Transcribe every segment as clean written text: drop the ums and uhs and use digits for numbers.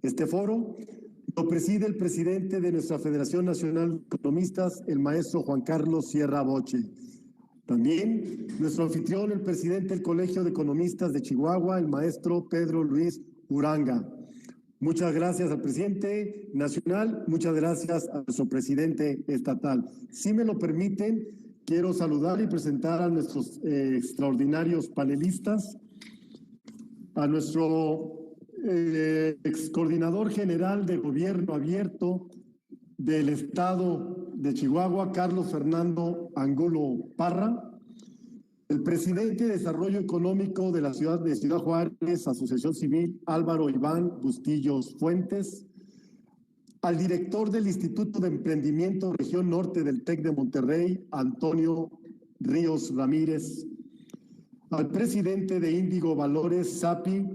Este foro lo preside el presidente de nuestra Federación Nacional de Economistas, el maestro Juan Carlos Sierra Boche. También nuestro anfitrión, el presidente del Colegio de Economistas de Chihuahua, el maestro Pedro Luis Uranga. Muchas gracias al presidente nacional, muchas gracias a nuestro presidente estatal. Si me lo permiten, quiero saludar y presentar a nuestros extraordinarios panelistas, a nuestro ex coordinador general de Gobierno Abierto del Estado de Chihuahua, Carlos Fernando Angulo Parra, el presidente de Desarrollo Económico de la ciudad de Ciudad Juárez, Asociación Civil, Álvaro Iván Bustillos Fuentes, al director del Instituto de Emprendimiento Región Norte del TEC de Monterrey, Antonio Ríos Ramírez, al presidente de Índigo Valores, SAPI,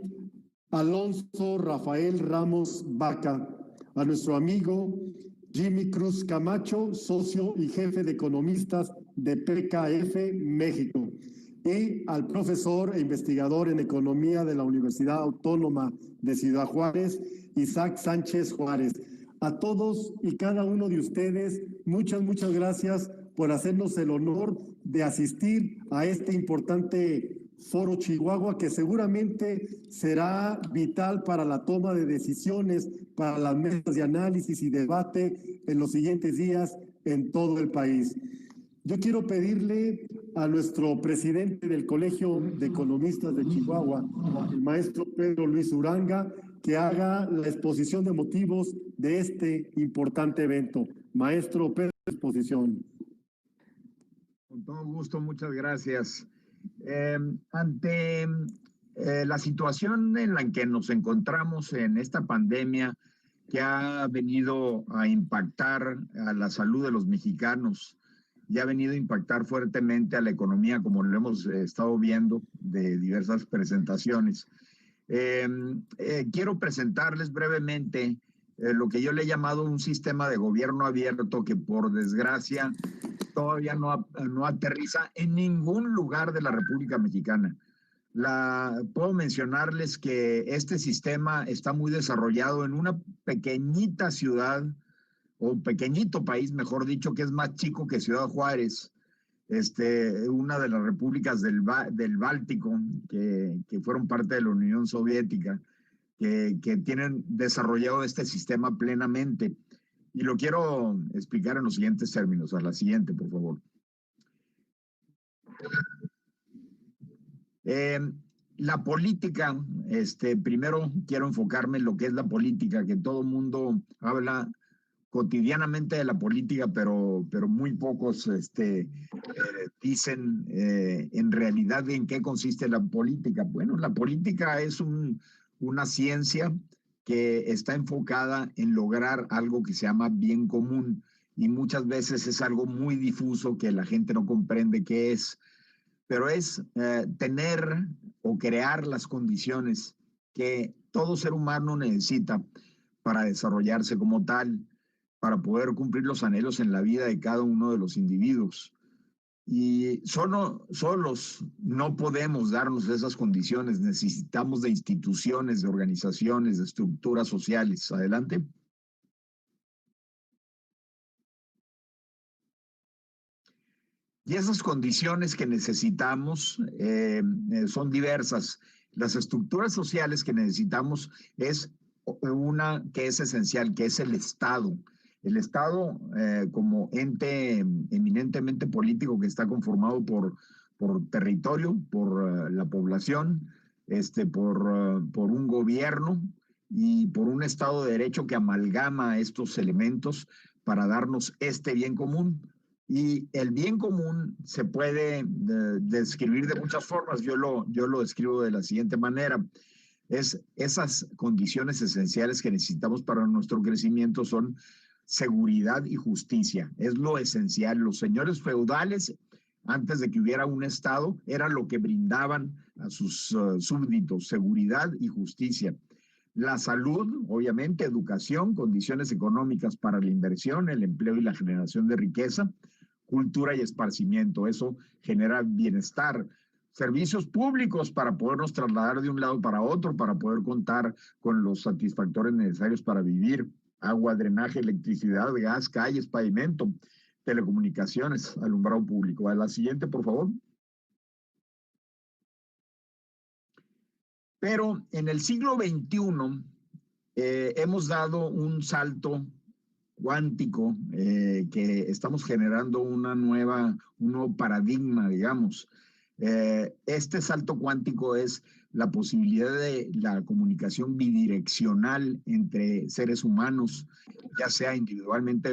Alonso Rafael Ramos Vaca, a nuestro amigo Jimmy Cruz Camacho, socio y jefe de economistas de PKF México, y al profesor e investigador en economía de la Universidad Autónoma de Ciudad Juárez, Isaac Sánchez Juárez. A todos y cada uno de ustedes, muchas gracias por hacernos el honor de asistir a este importante Foro Chihuahua, que seguramente será vital para la toma de decisiones, para las mesas de análisis y debate en los siguientes días en todo el país. Yo quiero pedirle a nuestro presidente del Colegio de Economistas de Chihuahua, el maestro Pedro Luis Uranga, que haga la exposición de motivos de este importante evento. Maestro Pedro, exposición. Con todo gusto, muchas gracias. Ante la situación en la que nos encontramos en esta pandemia que ha venido a impactar a la salud de los mexicanos y ha venido a impactar fuertemente a la economía, como lo hemos estado viendo de diversas presentaciones, quiero presentarles brevemente lo que yo le he llamado un sistema de gobierno abierto que, por desgracia, todavía no aterriza en ningún lugar de la República Mexicana. Puedo mencionarles que este sistema está muy desarrollado en una pequeñita ciudad, o pequeñito país, mejor dicho, que es más chico que Ciudad Juárez, una de las repúblicas del Báltico, que fueron parte de la Unión Soviética, que tienen desarrollado este sistema plenamente. Y lo quiero explicar en los siguientes términos. A la siguiente, por favor. La política, primero quiero enfocarme en lo que es la política, que todo el mundo habla cotidianamente de la política, pero muy pocos dicen en realidad en qué consiste la política. Bueno, la política es una ciencia que está enfocada en lograr algo que se llama bien común, y muchas veces es algo muy difuso que la gente no comprende qué es, pero es tener o crear las condiciones que todo ser humano necesita para desarrollarse como tal, para poder cumplir los anhelos en la vida de cada uno de los individuos. Y solos no podemos darnos esas condiciones, necesitamos de instituciones, de organizaciones, de estructuras sociales. Adelante. Y esas condiciones que necesitamos son diversas. Las estructuras sociales que necesitamos es una que es esencial, que es el Estado. El Estado como ente eminentemente político que está conformado por territorio, por la población, por un gobierno y por un Estado de Derecho que amalgama estos elementos para darnos este bien común. Y el bien común se puede describir de muchas formas. Yo lo describo de la siguiente manera. Esas condiciones esenciales que necesitamos para nuestro crecimiento son seguridad y justicia. Es lo esencial. Los señores feudales, antes de que hubiera un Estado, era lo que brindaban a sus súbditos: seguridad y justicia. La salud, obviamente, educación, condiciones económicas para la inversión, el empleo y la generación de riqueza, cultura y esparcimiento. Eso genera bienestar. servicios públicos para podernos trasladar de un lado para otro, para poder contar con los satisfactores necesarios para vivir, agua, drenaje, electricidad, gas, calles, pavimento, telecomunicaciones, alumbrado público. A la siguiente, por favor. Pero en el siglo XXI hemos dado un salto cuántico, que estamos generando un nuevo paradigma, digamos. Este salto cuántico es la posibilidad de la comunicación bidireccional entre seres humanos, ya sea individualmente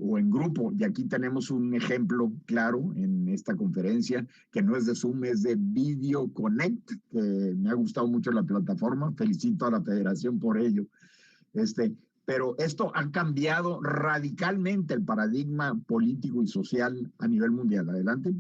o en grupo. Y aquí tenemos un ejemplo claro en esta conferencia, que no es de Zoom, es de Video Connect, que me ha gustado mucho la plataforma. Felicito a la federación por ello. Pero esto ha cambiado radicalmente el paradigma político y social a nivel mundial. Adelante.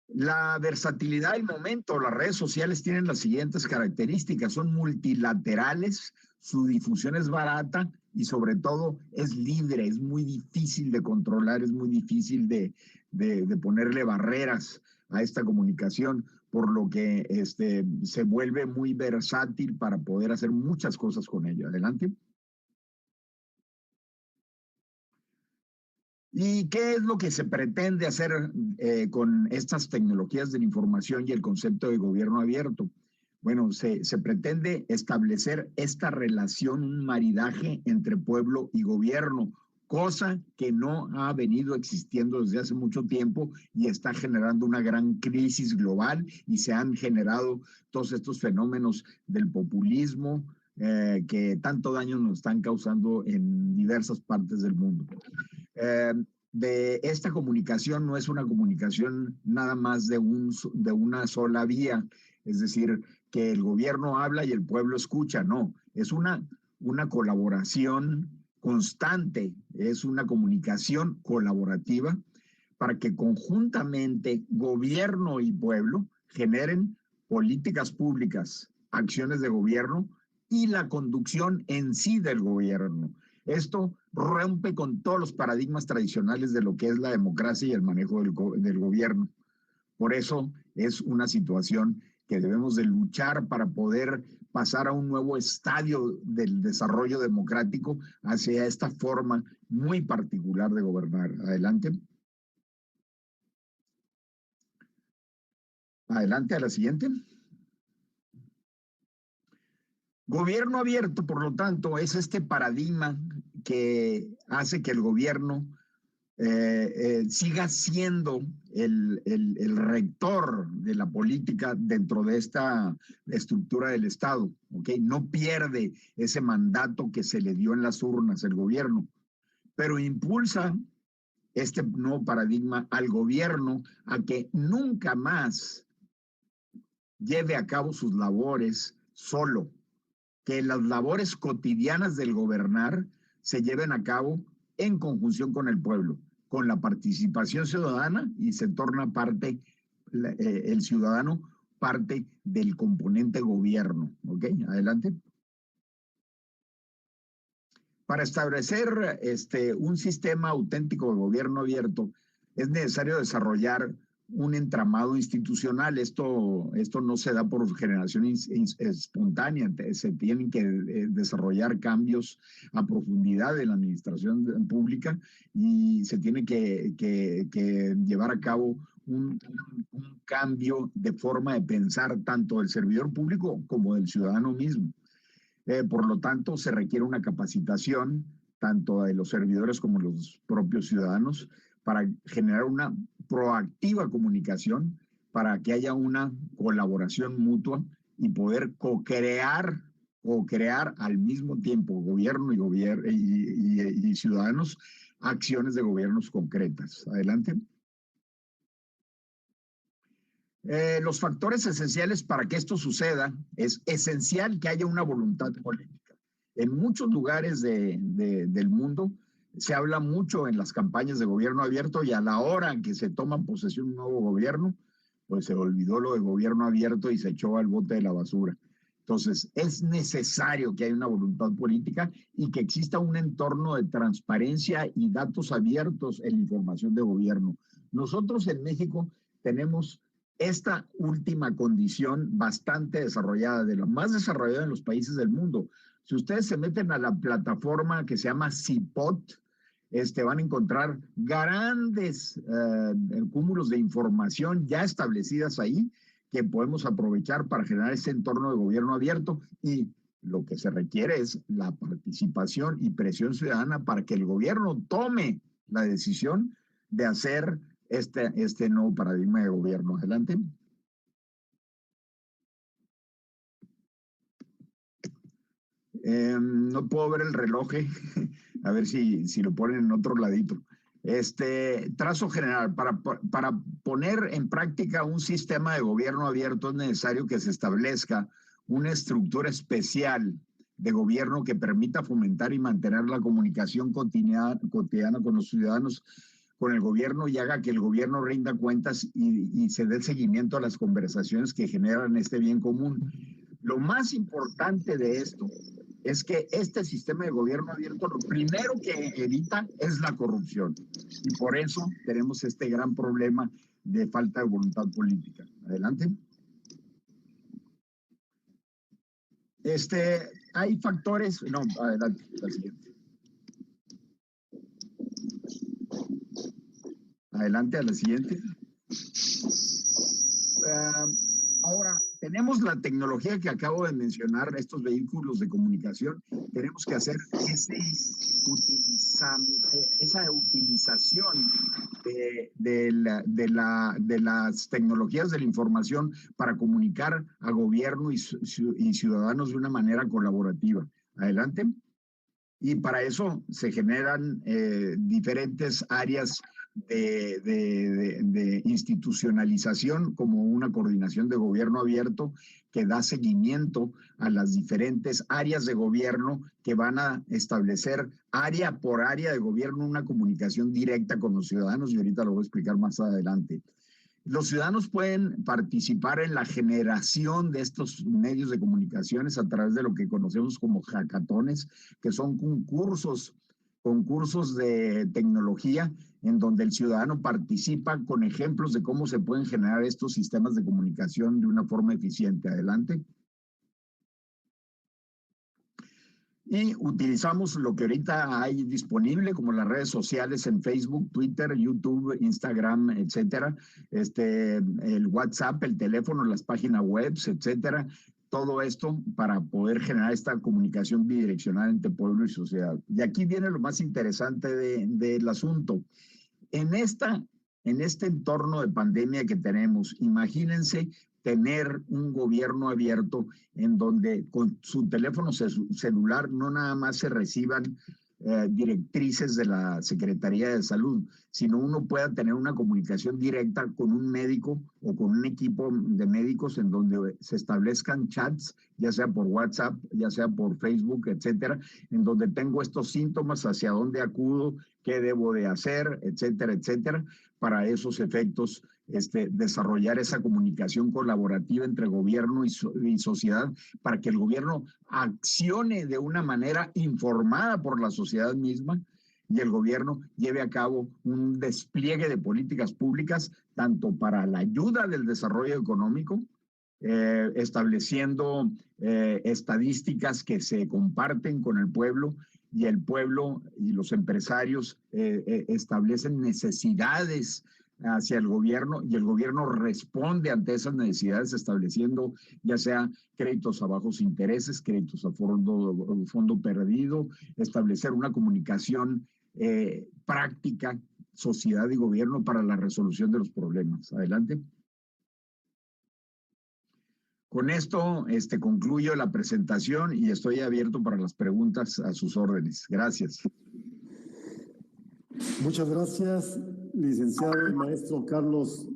La versatilidad del momento, las redes sociales tienen las siguientes características: son multilaterales, su difusión es barata y sobre todo es libre, es muy difícil de controlar, es muy difícil de ponerle barreras a esta comunicación, por lo que se vuelve muy versátil para poder hacer muchas cosas con ello. Adelante. ¿Y qué es lo que se pretende hacer con estas tecnologías de la información y el concepto de gobierno abierto? Bueno, se pretende establecer esta relación, un maridaje entre pueblo y gobierno, cosa que no ha venido existiendo desde hace mucho tiempo y está generando una gran crisis global, y se han generado todos estos fenómenos del populismo que tanto daño nos están causando en diversas partes del mundo. De esta comunicación no es una comunicación nada más de una sola vía, es decir, que el gobierno habla y el pueblo escucha, no, es una colaboración constante, es una comunicación colaborativa para que conjuntamente gobierno y pueblo generen políticas públicas, acciones de gobierno y la conducción en sí del gobierno. Esto rompe con todos los paradigmas tradicionales de lo que es la democracia y el manejo del gobierno. Por eso es una situación que debemos de luchar para poder pasar a un nuevo estadio del desarrollo democrático hacia esta forma muy particular de gobernar. Adelante. Adelante, a la siguiente. Gobierno abierto, por lo tanto, es este paradigma que hace que el gobierno siga siendo el rector de la política dentro de esta estructura del Estado, ¿ok? No pierde ese mandato que se le dio en las urnas el gobierno, pero impulsa este nuevo paradigma al gobierno a que nunca más lleve a cabo sus labores solo, que las labores cotidianas del gobernar se lleven a cabo en conjunción con el pueblo, con la participación ciudadana, y se torna parte, el ciudadano, parte del componente gobierno. ¿Ok? Adelante. Para establecer un sistema auténtico de gobierno abierto, es necesario desarrollar un entramado institucional. Esto no se da por generación espontánea, se tienen que desarrollar cambios a profundidad en la administración pública, y se tiene que llevar a cabo un cambio de forma de pensar tanto del servidor público como del ciudadano mismo. Por lo tanto, se requiere una capacitación tanto de los servidores como de los propios ciudadanos para generar una proactiva comunicación, para que haya una colaboración mutua y poder co-crear al mismo tiempo gobierno y ciudadanos acciones de gobiernos concretas. Adelante. Los factores esenciales para que esto suceda: es esencial que haya una voluntad política. En muchos lugares del mundo se habla mucho en las campañas de gobierno abierto, y a la hora en que se toma posesión un nuevo gobierno, pues se olvidó lo de gobierno abierto y se echó al bote de la basura. Entonces, es necesario que haya una voluntad política y que exista un entorno de transparencia y datos abiertos en la información de gobierno. Nosotros en México tenemos esta última condición bastante desarrollada, de lo más desarrollado en los países del mundo. Si ustedes se meten a la plataforma que se llama CIPOT, van a encontrar grandes cúmulos de información ya establecidas ahí que podemos aprovechar para generar ese entorno de gobierno abierto, y lo que se requiere es la participación y presión ciudadana para que el gobierno tome la decisión de hacer este nuevo paradigma de gobierno. Adelante. No puedo ver el reloj, a ver si lo ponen en otro ladito. Trazo general, para poner en práctica un sistema de gobierno abierto es necesario que se establezca una estructura especial de gobierno que permita fomentar y mantener la comunicación cotidiana con los ciudadanos, con el gobierno, y haga que el gobierno rinda cuentas y se dé seguimiento a las conversaciones que generan este bien común. Lo más importante de esto es que este sistema de gobierno abierto lo primero que evita es la corrupción. Y por eso tenemos este gran problema de falta de voluntad política. Adelante. Hay factores... No, adelante, la siguiente. Adelante, a la siguiente. Ahora, tenemos la tecnología que acabo de mencionar, estos vehículos de comunicación. Tenemos que hacer esa utilización de las tecnologías de la información para comunicar a gobierno y ciudadanos de una manera colaborativa. Adelante. Y para eso se generan diferentes áreas de institucionalización, como una coordinación de gobierno abierto que da seguimiento a las diferentes áreas de gobierno, que van a establecer área por área de gobierno una comunicación directa con los ciudadanos, y ahorita lo voy a explicar más adelante. Los ciudadanos pueden participar en la generación de estos medios de comunicaciones a través de lo que conocemos como hackatones, que son concursos de tecnología en donde el ciudadano participa con ejemplos de cómo se pueden generar estos sistemas de comunicación de una forma eficiente. Adelante. Y utilizamos lo que ahorita hay disponible, como las redes sociales en Facebook, Twitter, YouTube, Instagram, etcétera, el WhatsApp, el teléfono, las páginas web, etcétera. Todo esto para poder generar esta comunicación bidireccional entre pueblo y sociedad. Y aquí viene lo más interesante del asunto. En este entorno de pandemia que tenemos, imagínense tener un gobierno abierto en donde con su teléfono celular no nada más se reciban directrices de la Secretaría de Salud, sino uno pueda tener una comunicación directa con un médico o con un equipo de médicos en donde se establezcan chats, ya sea por WhatsApp, ya sea por Facebook, etcétera, en donde tengo estos síntomas, hacia dónde acudo, qué debo de hacer, etcétera, etcétera, para esos efectos. Desarrollar esa comunicación colaborativa entre gobierno y sociedad, para que el gobierno accione de una manera informada por la sociedad misma y el gobierno lleve a cabo un despliegue de políticas públicas, tanto para la ayuda del desarrollo económico, estableciendo estadísticas que se comparten con el pueblo, y el pueblo y los empresarios establecen necesidades hacia el gobierno, y el gobierno responde ante esas necesidades estableciendo ya sea créditos a bajos intereses, créditos a fondo perdido, establecer una comunicación práctica, sociedad y gobierno, para la resolución de los problemas. Adelante. Con esto concluyo la presentación y estoy abierto para las preguntas a sus órdenes. Gracias. Muchas gracias, licenciado maestro Carlos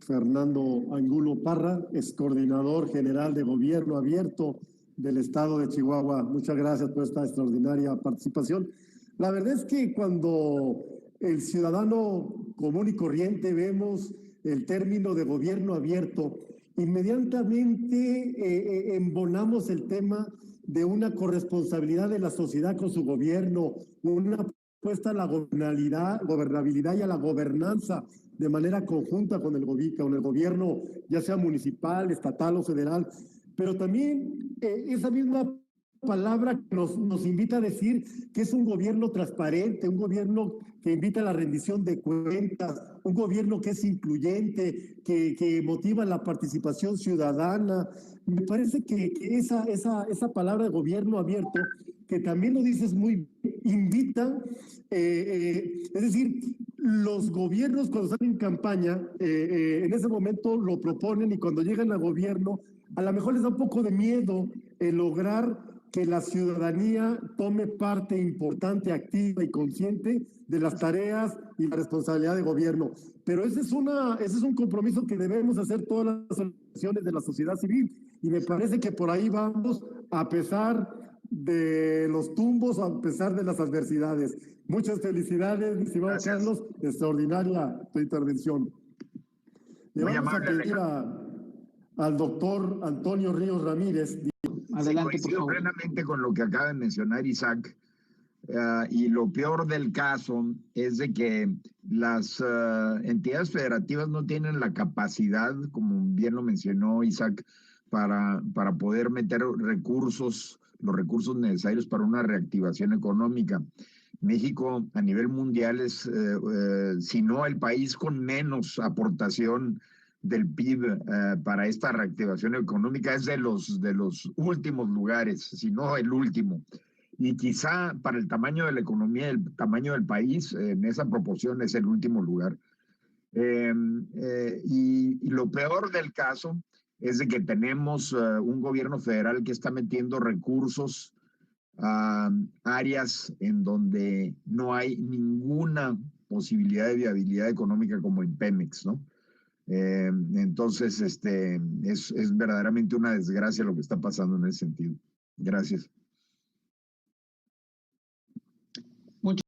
Fernando Angulo Parra, es coordinador general de Gobierno Abierto del Estado de Chihuahua. Muchas gracias por esta extraordinaria participación. La verdad es que cuando el ciudadano común y corriente vemos el término de gobierno abierto, inmediatamente embonamos el tema de una corresponsabilidad de la sociedad con su gobierno, una apuesta a la gobernabilidad y a la gobernanza de manera conjunta con el gobierno, ya sea municipal, estatal o federal, pero también esa misma palabra nos invita a decir que es un gobierno transparente, un gobierno que invita a la rendición de cuentas, un gobierno que es incluyente, que motiva la participación ciudadana. Me parece que esa palabra de gobierno abierto, que también lo dices muy, invita, es decir, los gobiernos cuando están en campaña, en ese momento lo proponen y cuando llegan al gobierno, a lo mejor les da un poco de miedo lograr que la ciudadanía tome parte importante, activa y consciente de las tareas y la responsabilidad de gobierno. Pero ese es un compromiso que debemos hacer todas las organizaciones de la sociedad civil. Y me parece que por ahí vamos, a pesar de los tumbos, a pesar de las adversidades. Muchas felicidades, mi estimado Carlos. Extraordinaria tu intervención. Le vamos a pedir al doctor Antonio Ríos Ramírez. Adelante, por favor. Plenamente con lo que acaba de mencionar Isaac. Y lo peor del caso es de que las entidades federativas no tienen la capacidad, como bien lo mencionó Isaac, para poder meter recursos, los recursos necesarios para una reactivación económica. México a nivel mundial es, si no el país con menos aportación del PIB para esta reactivación económica, es de los últimos lugares, si no el último. Y quizá para el tamaño de la economía, el tamaño del país, en esa proporción es el último lugar. Y lo peor del caso es de que tenemos un gobierno federal que está metiendo recursos a áreas en donde no hay ninguna posibilidad de viabilidad económica, como en Pemex, ¿no? Entonces, es verdaderamente una desgracia lo que está pasando en ese sentido. Gracias.